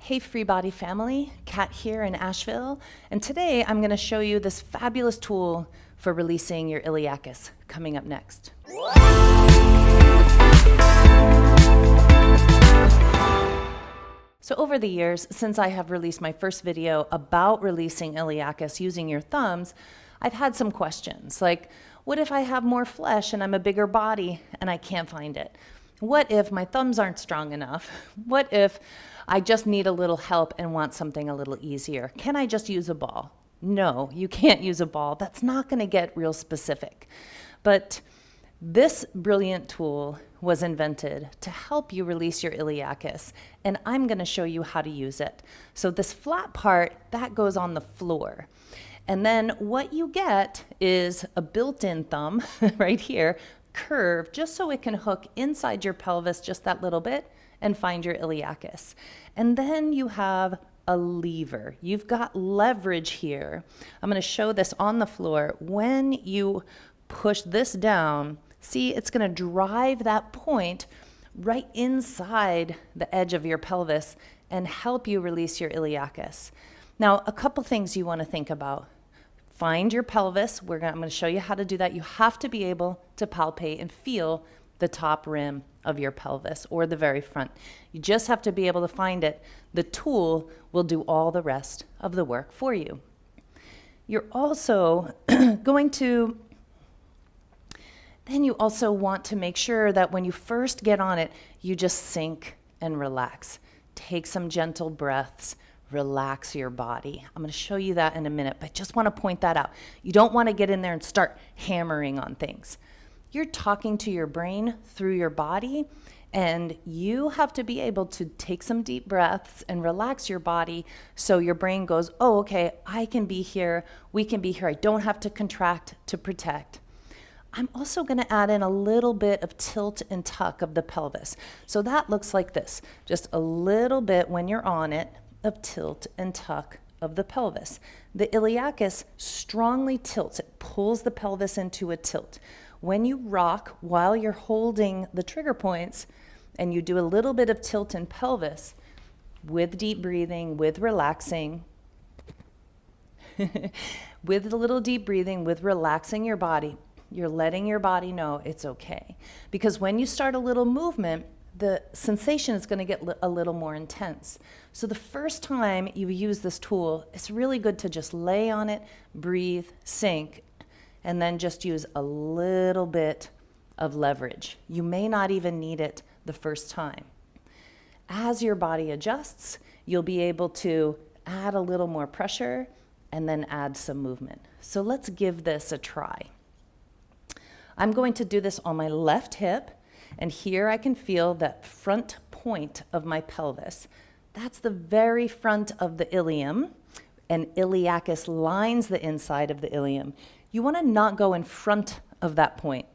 Hey FreeBody family, Kat here in Asheville, and today I'm going to show you this fabulous tool for releasing your iliacus coming up next. So over the years, since I have released my first video about releasing iliacus using your thumbs, I've had some questions like, what if I have more flesh and I'm a bigger body and I can't find it? What if my thumbs aren't strong enough? What if I just need a little help and want something a little easier? Can I just use a ball? No, you can't use a ball. That's not going to get real specific. But this brilliant tool was invented to help you release your iliacus, and I'm going to show you how to use it. So this flat part, that goes on the floor. And then what you get is a built-in thumb right here, curved, just so it can hook inside your pelvis just that little bit and find your iliacus. And then you have a lever. You've got leverage here. I'm going to show this on the floor. When you push this down, see, it's going to drive that point right inside the edge of your pelvis and help you release your iliacus. Now, a couple things you want to think about. Find your pelvis. I'm going to show you how to do that. You have to be able to palpate and feel the top rim of your pelvis or the very front. You just have to be able to find it. The tool will do all the rest of the work for you. You're also going to, then you also want to make sure that when you first get on it, you just sink and relax. Take some gentle breaths. Relax your body. I'm going to show you that in a minute, but just want to point that out. You don't want to get in there and start hammering on things. You're talking to your brain through your body, and you have to be able to take some deep breaths and relax your body so your brain goes, oh, okay, I can be here. We can be here. I don't have to contract to protect. I'm also going to add in a little bit of tilt and tuck of the pelvis. So that looks like this, just a little bit when you're on it, of tilt and tuck of the pelvis. The iliacus strongly tilts. It pulls the pelvis into a tilt. When you rock while you're holding the trigger points and you do a little bit of tilt in pelvis with deep breathing, with relaxing, with a little deep breathing, with relaxing your body, you're letting your body know it's okay. Because when you start a little movement, the sensation is going to get a little more intense. So the first time you use this tool, it's really good to just lay on it, breathe, sink, and then just use a little bit of leverage. You may not even need it the first time. As your body adjusts, you'll be able to add a little more pressure and then add some movement. So let's give this a try. I'm going to do this on my left hip. And here I can feel that front point of my pelvis. That's the very front of the ilium, and iliacus lines the inside of the ilium. You want to not go in front of that point.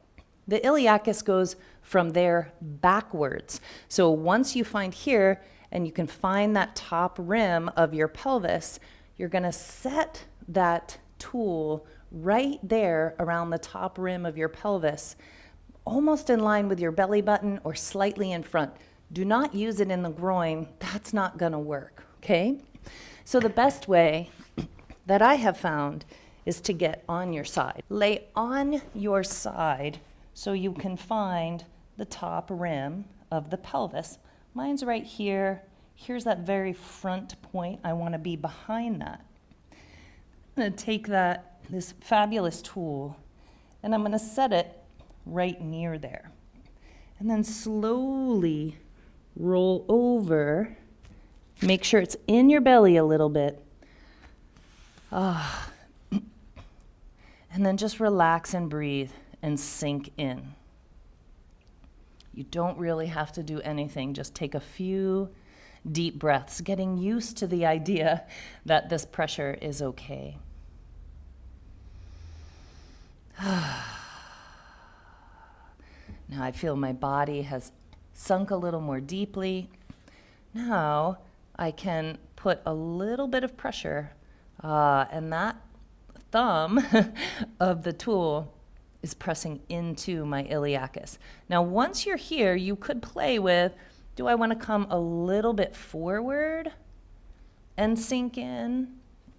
The iliacus goes from there backwards. So once you find here, and you can find that top rim of your pelvis, you're going to set that tool right there around the top rim of your pelvis, almost in line with your belly button or slightly in front. Do not use it in the groin. That's not going to work, okay? So the best way that I have found is to get on your side. Lay on your side so you can find the top rim of the pelvis. Mine's right here. Here's that very front point. I want to be behind that. I'm going to take this fabulous tool, and I'm going to set it right near there. And then slowly roll over. Make sure it's in your belly a little bit. And then just relax and breathe and sink in. You don't really have to do anything. Just take a few deep breaths, getting used to the idea that this pressure is okay. Now I feel my body has sunk a little more deeply. Now I can put a little bit of pressure, and that thumb of the tool is pressing into my iliacus. Now once you're here, you could play with, do I want to come a little bit forward and sink in.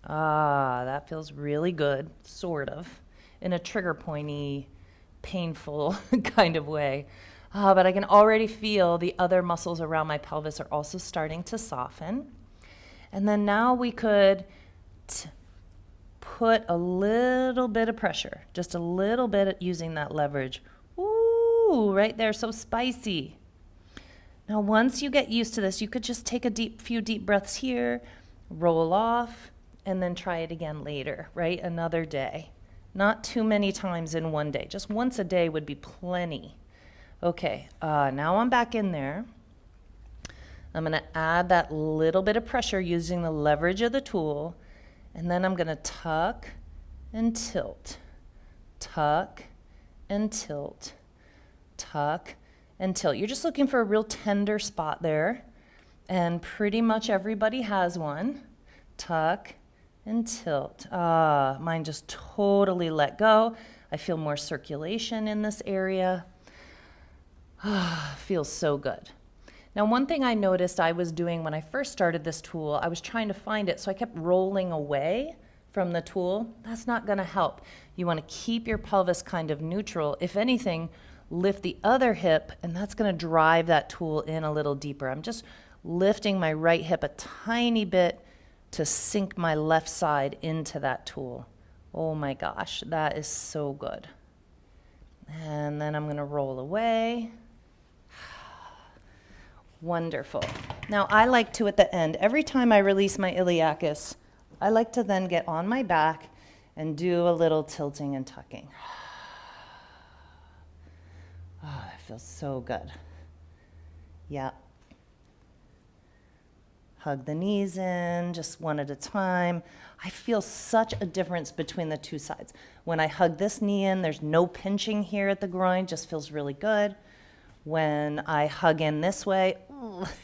Ah, that feels really good, sort of, in a trigger pointy, painful kind of way. But I can already feel the other muscles around my pelvis are also starting to soften. And then now we could put a little bit of pressure, just a little bit using that leverage. Ooh, right there, so spicy. Now, once you get used to this, you could just take a few deep breaths here, roll off, and then try it again later, right? Another day. Not too many times in one day. Just once a day would be plenty. Okay, now I'm back in there. I'm going to add that little bit of pressure using the leverage of the tool, and then I'm going to tuck and tilt, tuck and tilt, tuck and tilt. You're just looking for a real tender spot there, and pretty much everybody has one. Tuck and tilt. Mine just totally let go. I feel more circulation in this area. Feels so good. Now, one thing I noticed I was doing when I first started this tool, I was trying to find it, so I kept rolling away from the tool. That's not going to help. You want to keep your pelvis kind of neutral. If anything, lift the other hip, and that's going to drive that tool in a little deeper. I'm just lifting my right hip a tiny bit to sink my left side into that tool. Oh my gosh, that is so good. And then I'm going to roll away. Wonderful. Now I like to, at the end, every time I release my iliacus, I like to then get on my back and do a little tilting and tucking. Oh, that feels so good. Yeah. Hug the knees in, just one at a time. I feel such a difference between the two sides. When I hug this knee in, there's no pinching here at the groin, just feels really good. When I hug in this way,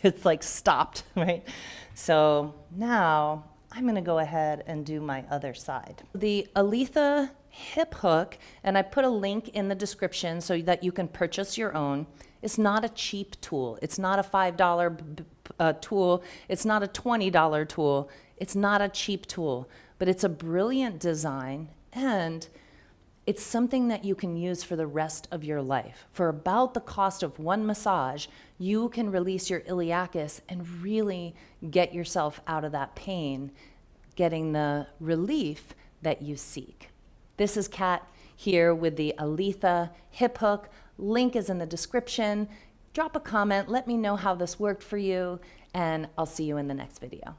it's like stopped, right? So now I'm gonna go ahead and do my other side. The Aletha hip hook, and I put a link in the description so that you can purchase your own. It's not a cheap tool. It's not a $5 tool. It's not a $20 tool. It's not a cheap tool, but it's a brilliant design, and it's something that you can use for the rest of your life. For about the cost of one massage, you can release your iliacus and really get yourself out of that pain, getting the relief that you seek. This is Kat here with the Aletha hip hook. Link is in the description. Drop a comment, let me know how this worked for you, and I'll see you in the next video.